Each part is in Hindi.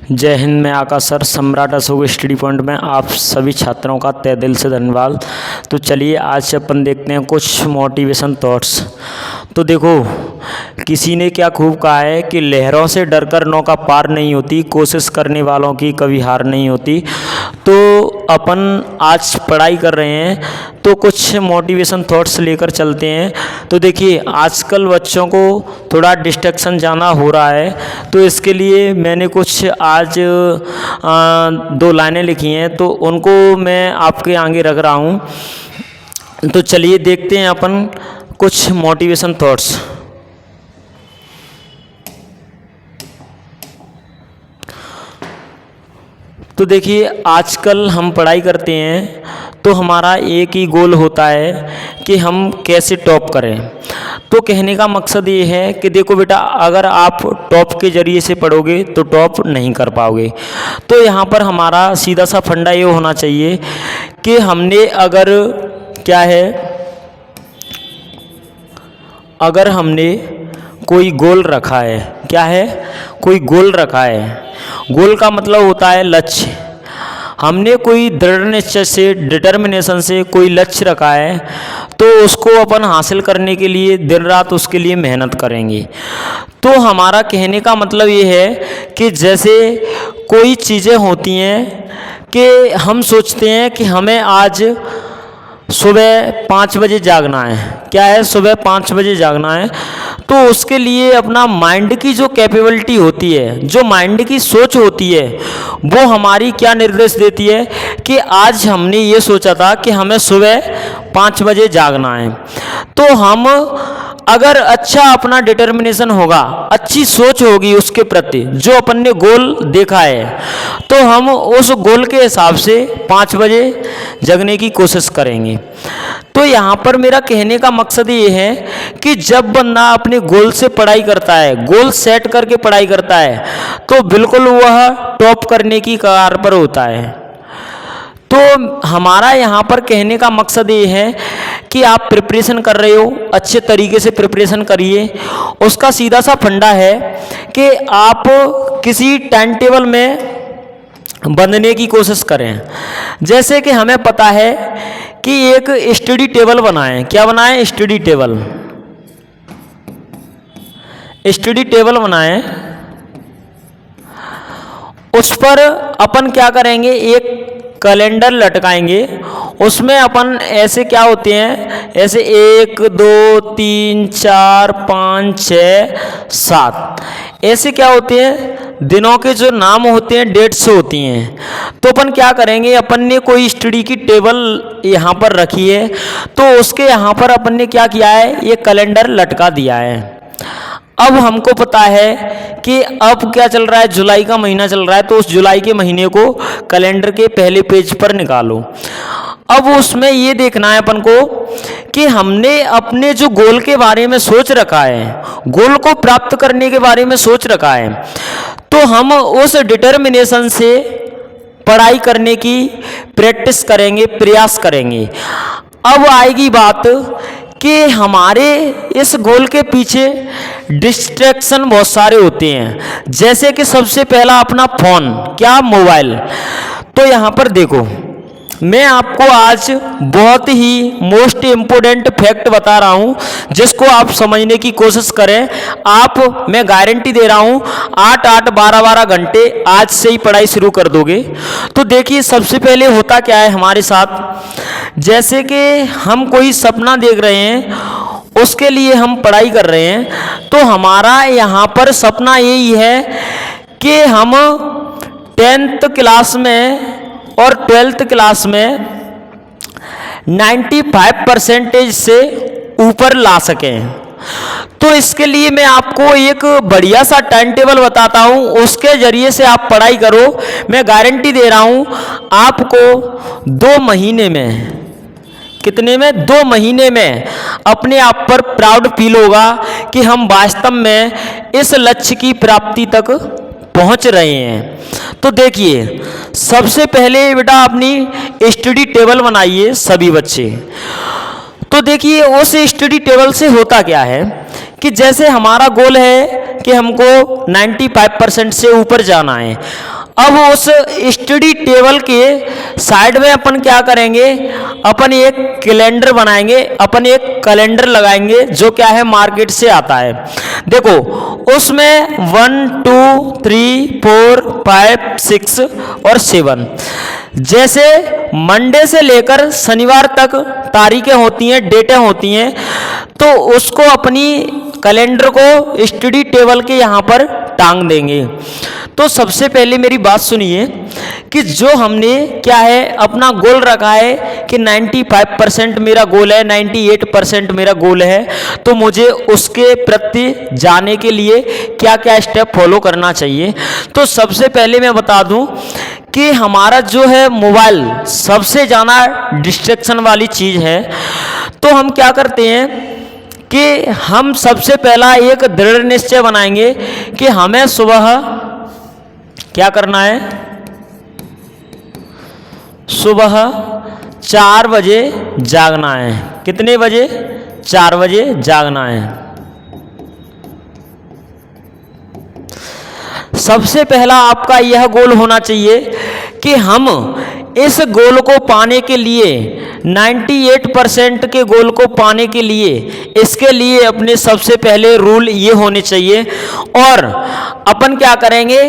जय हिंद। मैं आकाश सर, सम्राट अशोक स्टडी पॉइंट में आप सभी छात्रों का तहे दिल से धन्यवाद। तो चलिए आज अपन देखते हैं कुछ मोटिवेशन थॉट्स। तो देखो, किसी ने क्या खूब कहा है कि लहरों से डरकर नौका पार नहीं होती, कोशिश करने वालों की कभी हार नहीं होती। तो अपन आज पढ़ाई कर रहे हैं तो कुछ मोटिवेशन थॉट्स लेकर चलते हैं। तो देखिए, आजकल बच्चों को थोड़ा डिस्ट्रैक्शन ज़्यादा हो रहा है, तो इसके लिए मैंने कुछ आज 2 लाइनें लिखी हैं, तो उनको मैं आपके आगे रख रहा हूँ। तो चलिए देखते हैं अपन कुछ मोटिवेशन थॉट्स। तो देखिए, आजकल हम पढ़ाई करते हैं तो हमारा एक ही गोल होता है कि हम कैसे टॉप करें। तो कहने का मकसद ये है कि देखो बेटा, अगर आप टॉप के ज़रिए से पढ़ोगे तो टॉप नहीं कर पाओगे। तो यहाँ पर हमारा सीधा सा फंडा ये होना चाहिए कि हमने अगर हमने कोई गोल रखा है, क्या है, कोई गोल रखा है। गोल का मतलब होता है लक्ष्य। हमने कोई दृढ़ निश्चय से, डिटर्मिनेशन से कोई लक्ष्य रखा है, तो उसको अपन हासिल करने के लिए दिन रात उसके लिए मेहनत करेंगे। तो हमारा कहने का मतलब ये है कि जैसे कोई चीज़ें होती हैं कि हम सोचते हैं कि हमें आज सुबह 5 बजे जागना है, क्या है, सुबह 5 बजे जागना है। तो उसके लिए अपना माइंड की जो कैपेबिलिटी होती है, जो माइंड की सोच होती है, वो हमारी क्या निर्देश देती है कि आज हमने ये सोचा था कि हमें सुबह 5 बजे जागना है। तो हम अगर अच्छा अपना डिटर्मिनेशन होगा, अच्छी सोच होगी उसके प्रति, जो अपन ने गोल देखा है, तो हम उस गोल के हिसाब से 5 बजे जगने की कोशिश करेंगे। तो यहाँ पर मेरा कहने का मकसद ये है कि जब बंदा अपने गोल से पढ़ाई करता है, गोल सेट करके पढ़ाई करता है, तो बिल्कुल वह टॉप करने की कगार पर होता है। तो हमारा यहाँ पर कहने का मकसद ये है कि आप प्रिपरेशन कर रहे हो, अच्छे तरीके से प्रिपरेशन करिए। उसका सीधा सा फंडा है कि आप किसी टाइम टेबल में बंधने की कोशिश करें। जैसे कि हमें पता है कि एक स्टडी टेबल बनाएं। क्या बनाएं? Study table. स्टडी टेबल बनाएं। उस पर अपन क्या करेंगे, एक कैलेंडर लटकाएंगे। उसमें अपन ऐसे क्या होते हैं, ऐसे 1 2 3 4 5 6 7 ऐसे क्या होते हैं, दिनों के जो नाम होते हैं, डेट्स होती हैं। तो अपन क्या करेंगे, अपन ने कोई स्टडी की टेबल यहाँ पर रखी है, तो उसके यहाँ पर अपन ने क्या किया है, ये कैलेंडर लटका दिया है। अब हमको पता है कि अब क्या चल रहा है, जुलाई का महीना चल रहा है, तो उस जुलाई के महीने को कैलेंडर के पहले पेज पर निकालो। अब उसमें ये देखना है अपन को कि हमने अपने जो गोल के बारे में सोच रखा है, गोल को प्राप्त करने के बारे में सोच रखा है, तो हम उस डिटर्मिनेशन से पढ़ाई करने की प्रैक्टिस करेंगे, प्रयास करेंगे। अब आएगी बात कि हमारे इस गोल के पीछे डिस्ट्रैक्शन बहुत सारे होते हैं। जैसे कि सबसे पहला अपना फ़ोन, क्या, मोबाइल। तो यहाँ पर देखो, मैं आपको आज बहुत ही मोस्ट इम्पोर्टेंट फैक्ट बता रहा हूँ, जिसको आप समझने की कोशिश करें। मैं गारंटी दे रहा हूँ 8 12 घंटे आज से ही पढ़ाई शुरू कर दोगे। तो देखिए, सबसे पहले होता क्या है हमारे साथ, जैसे कि हम कोई सपना देख रहे हैं, उसके लिए हम पढ़ाई कर रहे हैं। तो हमारा यहाँ पर सपना यही है कि हम 10th क्लास में और 12th क्लास में 95% से ऊपर ला सकें। तो इसके लिए मैं आपको एक बढ़िया सा टाइम टेबल बताता हूँ, उसके जरिए से आप पढ़ाई करो। मैं गारंटी दे रहा हूँ आपको 2 महीने में, कितने में, 2 महीने में अपने आप पर प्राउड फील होगा कि हम वास्तव में इस लक्ष्य की प्राप्ति तक पहुंच रहे हैं। तो देखिए, सबसे पहले बेटा अपनी स्टडी टेबल बनाइए सभी बच्चे। तो देखिए, उस स्टडी टेबल से होता क्या है कि जैसे हमारा गोल है कि हमको 95% से ऊपर जाना है। अब उस स्टडी टेबल के साइड में अपन क्या करेंगे, अपन एक कैलेंडर बनाएंगे, अपन एक कैलेंडर लगाएंगे जो क्या है मार्केट से आता है। देखो उसमें 1 2 3 4 5 6 और 7 जैसे मंडे से लेकर शनिवार तक तारीखें होती हैं, डेटें होती हैं, तो उसको अपनी कैलेंडर को स्टडी टेबल के यहाँ पर टांग देंगे। तो सबसे पहले मेरी बात सुनिए कि जो हमने क्या है अपना गोल रखा है कि 95% मेरा गोल है, 98% मेरा गोल है, तो मुझे उसके प्रति जाने के लिए क्या क्या स्टेप फॉलो करना चाहिए। तो सबसे पहले मैं बता दूं कि हमारा जो है मोबाइल सबसे ज़्यादा डिस्ट्रैक्शन वाली चीज़ है। तो हम क्या करते हैं कि हम सबसे पहला एक दृढ़ निश्चय बनाएंगे कि हमें सुबह क्या करना है, सुबह 4 बजे जागना है। कितने बजे? 4 बजे जागना है। सबसे पहला आपका यह गोल होना चाहिए कि हम इस गोल को पाने के लिए 98% के गोल को पाने के लिए इसके लिए अपने सबसे पहले रूल ये होने चाहिए। और अपन क्या करेंगे,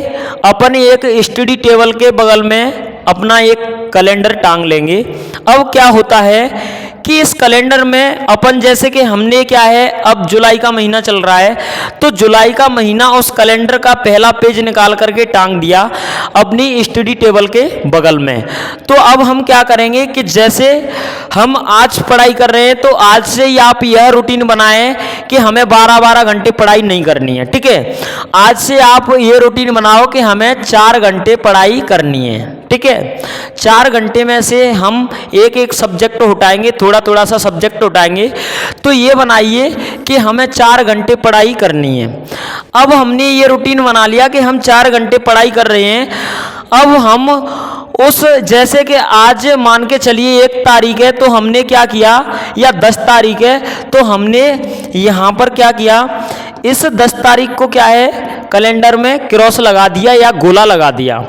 अपन एक स्टडी टेबल के बगल में अपना एक कैलेंडर टांग लेंगे। अब क्या होता है कि इस कैलेंडर में अपन जैसे कि हमने क्या है, अब जुलाई का महीना चल रहा है, तो जुलाई का महीना उस कैलेंडर का पहला पेज निकाल करके टांग दिया अपनी स्टडी टेबल के बगल में। तो अब हम क्या करेंगे कि जैसे हम आज पढ़ाई कर रहे हैं, तो आज से ही आप यह रूटीन बनाएं कि हमें 12-12 घंटे पढ़ाई नहीं करनी है। ठीक है, आज से आप ये रूटीन बनाओ कि हमें 4 घंटे पढ़ाई करनी है। ठीक है, 4 घंटे में से हम एक एक सब्जेक्ट उठाएंगे, थोड़ा थोड़ा सा सब्जेक्ट उठाएंगे। तो ये बनाइए कि हमें 4 घंटे पढ़ाई करनी है। अब हमने ये रूटीन बना लिया कि हम 4 घंटे पढ़ाई कर रहे हैं। अब हम उस जैसे कि आज मान के चलिए 1 तारीख है, तो हमने क्या किया, या 10 तारीख है, तो हमने यहाँ पर क्या किया, इस 10 तारीख को क्या है कैलेंडर में क्रॉस लगा दिया या गोला लगा दिया।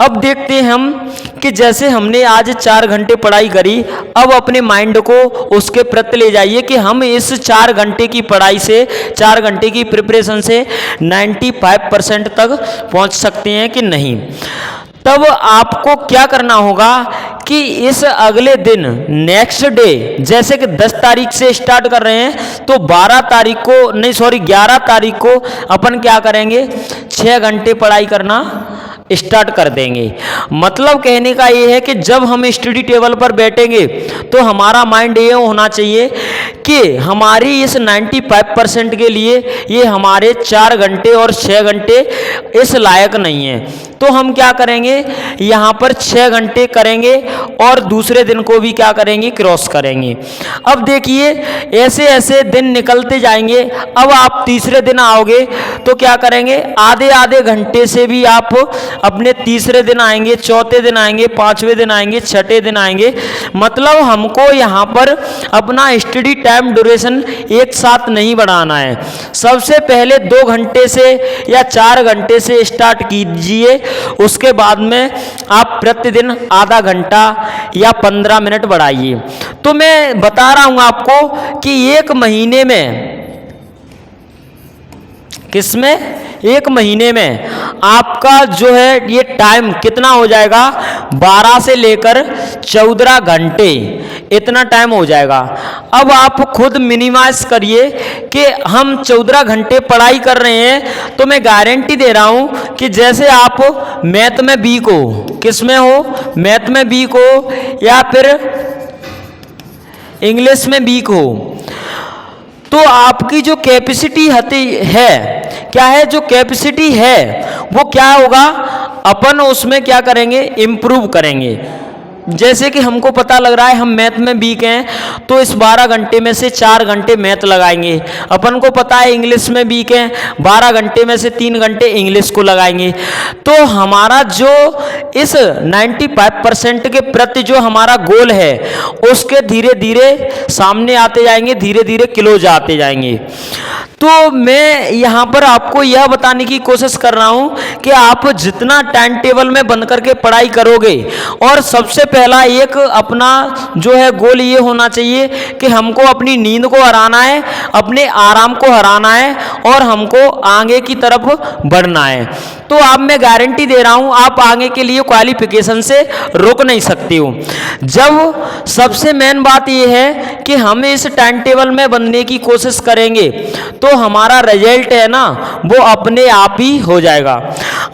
अब देखते हैं हम कि जैसे हमने आज 4 घंटे पढ़ाई करी, अब अपने माइंड को उसके प्रति ले जाइए कि हम इस 4 घंटे की पढ़ाई से, 4 घंटे की प्रिपरेशन से 95% तक पहुंच सकते हैं कि नहीं। तब आपको क्या करना होगा कि इस अगले दिन नेक्स्ट डे, जैसे कि 10 तारीख से स्टार्ट कर रहे हैं, तो 11 तारीख को अपन क्या करेंगे, 6 घंटे पढ़ाई करना स्टार्ट कर देंगे। मतलब कहने का ये है कि जब हम स्टडी टेबल पर बैठेंगे तो हमारा माइंड ये होना चाहिए कि हमारी इस 95% के लिए ये हमारे 4 घंटे और 6 घंटे इस लायक नहीं है। तो हम क्या करेंगे, यहाँ पर 6 घंटे करेंगे और दूसरे दिन को भी क्या करेंगे, क्रॉस करेंगे। अब देखिए ऐसे ऐसे दिन निकलते जाएंगे। अब आप तीसरे दिन आओगे तो क्या करेंगे, आधे आधे घंटे से भी आप अपने तीसरे दिन आएंगे, चौथे दिन आएंगे, 5वें दिन आएंगे, 6ठे दिन आएंगे। मतलब हमको यहाँ पर अपना स्टडी टाइम ड्यूरेशन एक साथ नहीं बढ़ाना है। सबसे पहले 2 घंटे से या 4 घंटे से स्टार्ट कीजिए, उसके बाद में आप प्रतिदिन आधा घंटा या 15 मिनट बढ़ाइए। तो मैं बता रहा हूं आपको कि 1 महीने में, किसमें, 1 महीने में आपका जो है ये टाइम कितना हो जाएगा, 12 से लेकर 14 घंटे इतना टाइम हो जाएगा। अब आप खुद मिनिमाइज करिए कि हम 14 घंटे पढ़ाई कर रहे हैं, तो मैं गारंटी दे रहा हूं कि जैसे आप मैथ में वीक हो, किस में हो, मैथ में वीक हो या फिर इंग्लिश में वीक हो, तो आपकी जो कैपेसिटी है, क्या है, जो कैपेसिटी है वो क्या होगा, अपन उसमें क्या करेंगे, इम्प्रूव करेंगे। जैसे कि हमको पता लग रहा है हम मैथ में वीक हैं, तो इस 12 घंटे में से 4 घंटे मैथ लगाएंगे। अपन को पता है इंग्लिश में वीक हैं, 12 घंटे में से 3 घंटे इंग्लिश को लगाएंगे। तो हमारा जो इस 95% के प्रति जो हमारा गोल है, उसके धीरे धीरे सामने आते जाएंगे, धीरे धीरे क्लोज आते जाएंगे। तो मैं यहाँ पर आपको यह बताने की कोशिश कर रहा हूँ कि आप जितना टाइम टेबल में बंद करके पढ़ाई करोगे, और सबसे पहला एक अपना जो है गोल ये होना चाहिए कि हमको अपनी नींद को हराना है, अपने आराम को हराना है, और हमको आगे की तरफ बढ़ना है। तो आप मैं गारंटी दे रहा हूँ आप आगे के लिए क्वालिफिकेशन से रुक नहीं सकते हो। जब सबसे मेन बात ये है कि हम इस टाइम टेबल में बनने की कोशिश करेंगे तो हमारा रिजल्ट है ना वो अपने आप ही हो जाएगा।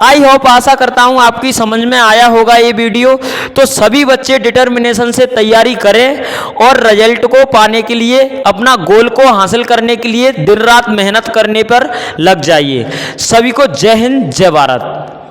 आई होप, आशा करता हूँ आपकी समझ में आया होगा ये वीडियो। तो सभी बच्चे डिटर्मिनेशन से तैयारी करें और रिजल्ट को पाने के लिए, अपना गोल को हासिल करने के लिए दिन रात मेहनत करने पर लग जाइए। सभी को जय हिंद, जय भारत।